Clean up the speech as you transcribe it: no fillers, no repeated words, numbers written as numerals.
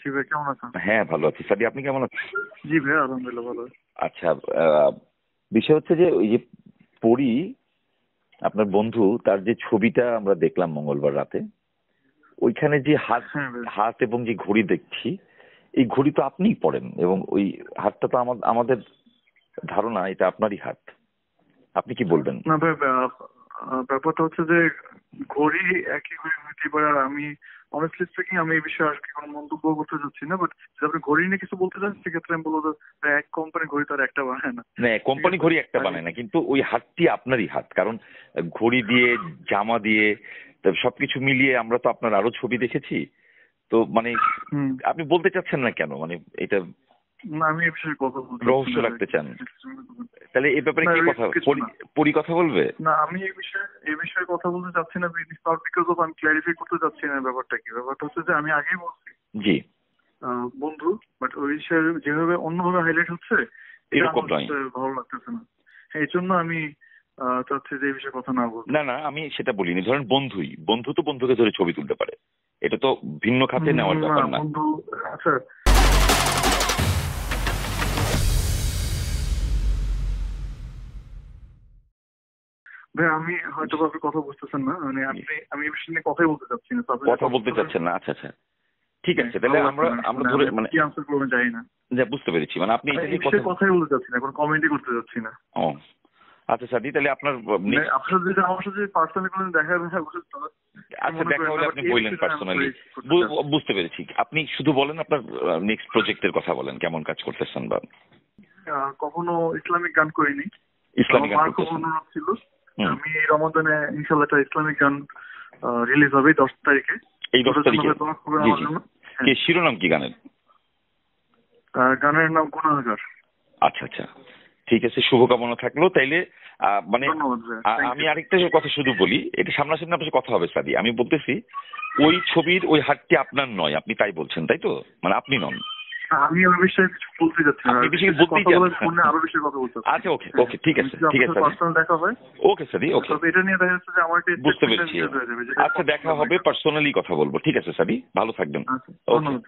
জি ভাই, কেমন আছেন? হ্যাঁ, ভালো আছি। সাদি, আপনি কেমন আছেন? জি ভাই, আলহামদুলিল্লাহ ভালো আছি। আচ্ছা, বিষয় হচ্ছে যে ওই যে পরি, আপনার বন্ধু, তার যে ছবিটা আমরা দেখলাম মঙ্গলবার রাতে, ওইখানে যে হাত হ্যাঁ ভাই। হাত এবং যে ঘড়ি দেখছি, এই ঘড়ি তো আপনিই পরেন, এবং ওই হাতটা তো আমাদের ধারণা এটা আপনারই হাত। আপনি কি বলবেন? না ভাই, ব্যাপারটা হচ্ছে যে ঘড়ি একই ঘড়ি হইতে পারে। আর আমি অনেস্টলি স্পিকিং আমি এই বিষয়ে আর কি কোনো মন্তব্য করতে চাচ্ছি না, বাট যদি আপনি ঘড়ি নিয়ে কিছু বলতে চান সেক্ষেত্রে আমি বলবো যে এক কোম্পানি ঘড়ি তো আর একটা বানায় না। না, কোম্পানি ঘড়ি একটা বানায় না, কিন্তু ওই হাতটি আপনারই হাত। কারণ ঘড়ি দিয়ে, জামা দিয়ে, সবকিছু মিলিয়ে আমরা তো আপনার আরো ছবি দেখেছি। তো মানে আপনি বলতে চাচ্ছেন না কেন? মানে এটা না, আমি এই বিষয়ে কথা বলতে রহস্য রাখতে চান? তাহলে এই ব্যাপারে কি কথা, পরি কথা বলবে? না, আমি এই বিষয়ে কথা বলতে চাচ্ছি না, বিকজ অফ আমি ক্ল্যারিফাই করতে চাচ্ছি না ব্যাপারটা কি। ব্যাপারটা হচ্ছে যে আমি আগেই বলছি জি বন্ধু, বাট ওই বিষয়ে যেভাবে অন্যভাবে হাইলাইট হচ্ছে এটা এরকম আমার নয়। ভালো লাগতেছে না। এই জন্য আমি চাচ্ছি যে এই বিষয়ে কথা না বলতে। না না, আমি সেটা বলিনি। ধরেন বন্ধু তো বন্ধুকে ধরে ছবি তুলতে পারে, এটা তো ভিন্ন খাতে নেওয়ার ব্যাপার না। বন্ধু, আচ্ছা ভাই, আমি হয়তো আপনি কথা বুঝতেছেন না, মানে আমি এই বিষয় নিয়ে কথাই বলতে চাচ্ছি না। কথা বলতে চাচ্ছেন না? আচ্ছা আচ্ছা, ঠিক আছে। তাহলে আমরা ধরে মানে কি আনসার করবেন জানি না। বুঝতে পেরেছি। মানে আপনি এটা এই বিষয়ে কথাই বলতে চাচ্ছি না, কোনো কমেন্টই করতে চাচ্ছি না। ও আচ্ছা সাদি, তাহলে আপনার আপনার যদি আমার সাথে পার্সোনালি কোনো দেখা আচ্ছা, দেখা হলে আপনি বললেন পার্সোনালি। বুঝতে পেরেছি। আপনি শুধু বলেন আপনার নেক্সট প্রজেক্টের কথা বলেন, কেমন কাজ করতেছেন বা। কখনো ইসলামিক গান করিনি। ইসলামিক গান আমার খুব অনুরোধ ছিল আমি এই রমাদানে ইনশাল্লাহ একটা ইসলামিক গান রিলিজ হবে 10 তারিখে। এই 10 তারিখে? জি। শিরোনাম কি গানের? গানের নাম গুনাহগার। আচ্ছা আচ্ছা, ঠিক আছে, শুভকামনা থাকলো। তাইলে মানে আমি আরেকটা কথা শুধু বলি, এটা সামনাসামনি আপনার কথা হবে সাদি। আমি বলতেছি ওই ছবির ওই হাতটি আপনার নয়, আপনি তাই বলছেন, তাই তো? মানে আপনি নন। আমি ওই বিষয়ে কিছু বলতে যাচ্ছি না। আরো বেশি কথা বলতে। আচ্ছা, ওকে ওকে, ঠিক আছে ঠিক আছে, পার্সোনাল দেখা হয়। ওকে সাদি, ওকে। এটা নিয়ে দেখা যাচ্ছে যে আমার বুঝতে পেরেছি। আচ্ছা, দেখা হবে, পার্সোনালি কথা বলবো। ঠিক আছে সাদি, ভালো থাকবেন। ধন্যবাদ।